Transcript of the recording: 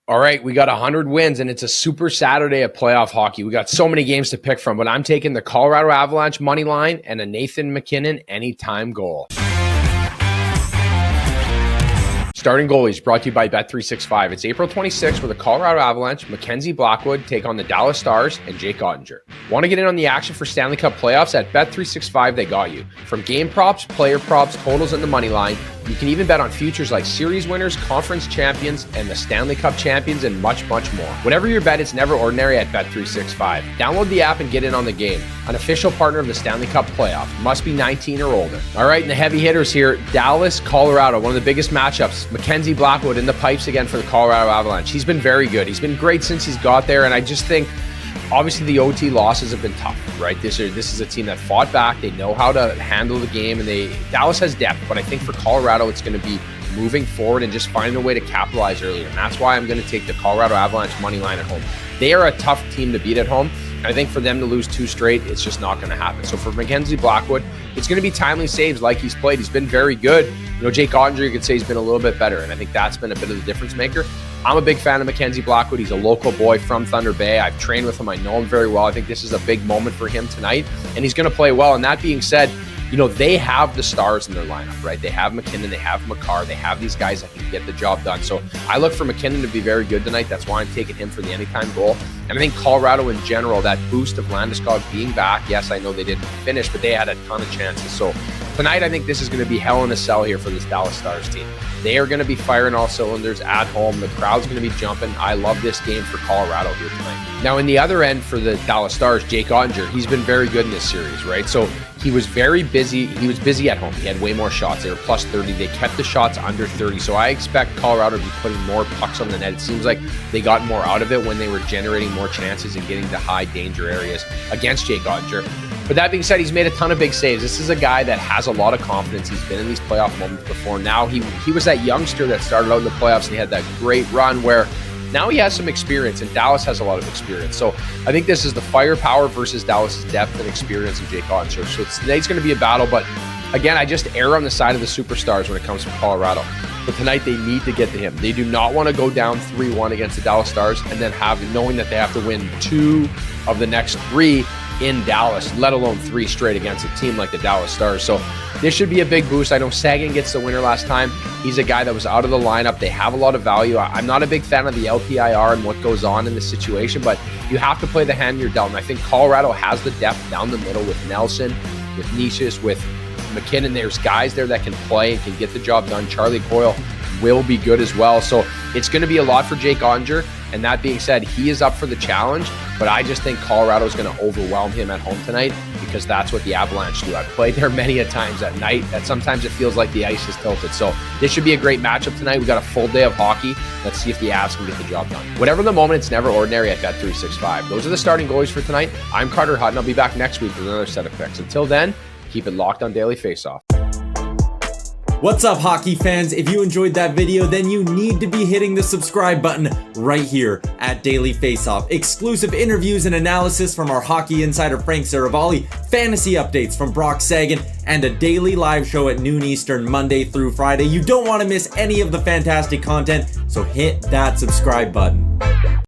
All right, we got 100 wins, and it's a super Saturday of playoff hockey. We got so many games to pick from, but I'm taking the Colorado Avalanche money line and a Nathan MacKinnon anytime goal. Starting goalies brought to you by Bet365. It's April 26th where the Colorado Avalanche, Mackenzie Blackwood take on the Dallas Stars and Jake Oettinger. Want to get in on the action for Stanley Cup playoffs? At Bet365, they got you. From game props, player props, totals, and the money line, you can even bet on futures like series winners, conference champions, and the Stanley Cup champions, and much, much more. Whatever your bet, it's never ordinary at Bet365. Download the app and get in on the game. An official partner of the Stanley Cup playoff. Must be 19 or older. All right, and the heavy hitters here, Dallas, Colorado, one of the biggest matchups. Mackenzie Blackwood in the pipes again for the Colorado Avalanche. He's been very good. He's been great since he's got there, and I just think obviously the OT losses have been tough, right? This is a team that fought back. They know how to handle the game, and Dallas has depth, but I think for Colorado it's going to be moving forward and just finding a way to capitalize earlier. And that's why I'm going to take the Colorado Avalanche money line at home. They are a tough team to beat at home. And I think for them to lose 2 straight, it's just not going to happen. So for Mackenzie Blackwood, it's going to be timely saves like he's played. He's been very good. You know, Jake Oettinger, you could say he's been a little bit better, and I think that's been a bit of the difference maker. I'm a big fan of Mackenzie Blackwood. He's a local boy from Thunder Bay. I've trained with him. I know him very well. I think this is a big moment for him tonight, and he's going to play well. And that being said, you know, they have the stars in their lineup, right? They have MacKinnon, they have Makar, they have these guys that can get the job done. So I look for MacKinnon to be very good tonight. That's why I'm taking him for the anytime goal. And I think Colorado in general, that boost of Landeskog being back, yes, I know they didn't finish, but they had a ton of chances. So tonight, I think this is going to be hell in a cell here for this Dallas Stars team. They are going to be firing all cylinders at home. The crowd's going to be jumping. I love this game for Colorado here tonight. Now, in the other end for the Dallas Stars, Jake Oettinger, he's been very good in this series, right? So he was very busy. He was busy at home. He had way more shots. They were plus 30. They kept the shots under 30. So I expect Colorado to be putting more pucks on the net. It seems like they got more out of it when they were generating more chances and getting to high danger areas against Jake Oettinger. But that being said, he's made a ton of big saves. This is a guy that has a lot of confidence. He's been in these playoff moments before. Now he was that youngster that started out in the playoffs and he had that great run where now he has some experience, and Dallas has a lot of experience. So I think this is the firepower versus Dallas's depth and experience in Jake Oettinger. So tonight's going to be a battle, but again, I just err on the side of the superstars when it comes to Colorado. But tonight they need to get to him. They do not want to go down 3-1 against the Dallas Stars and then knowing that they have to win 2 of the next 3 in Dallas, let alone 3 straight against a team like the Dallas Stars. So this should be a big boost. I know Sagan gets the winner last time. He's a guy that was out of the lineup. They have a lot of value. I'm not a big fan of the LTIR and what goes on in this situation, but you have to play the hand you're dealt. And I think Colorado has the depth down the middle with Nelson, with Nicias, with MacKinnon. There's guys there that can play and can get the job done. Charlie Coyle will be good as well. So it's going to be a lot for Jake Oettinger. And that being said, he is up for the challenge, but I just think Colorado is going to overwhelm him at home tonight because that's what the Avalanche do. I've played there many a times at night that sometimes it feels like the ice is tilted. So this should be a great matchup tonight. We got a full day of hockey. Let's see if the Avs can get the job done. Whatever the moment, it's never ordinary at Bet365. Those are the starting goalies for tonight. I'm Carter Hutton. I'll be back next week with another set of picks. Until then, keep it locked on Daily Faceoff. What's up, hockey fans? If you enjoyed that video, then you need to be hitting the subscribe button right here at Daily Faceoff. Exclusive interviews and analysis from our hockey insider Frank Saravalli, fantasy updates from Brock Sagan, and a daily live show at noon Eastern, Monday through Friday. You don't want to miss any of the fantastic content, so hit that subscribe button.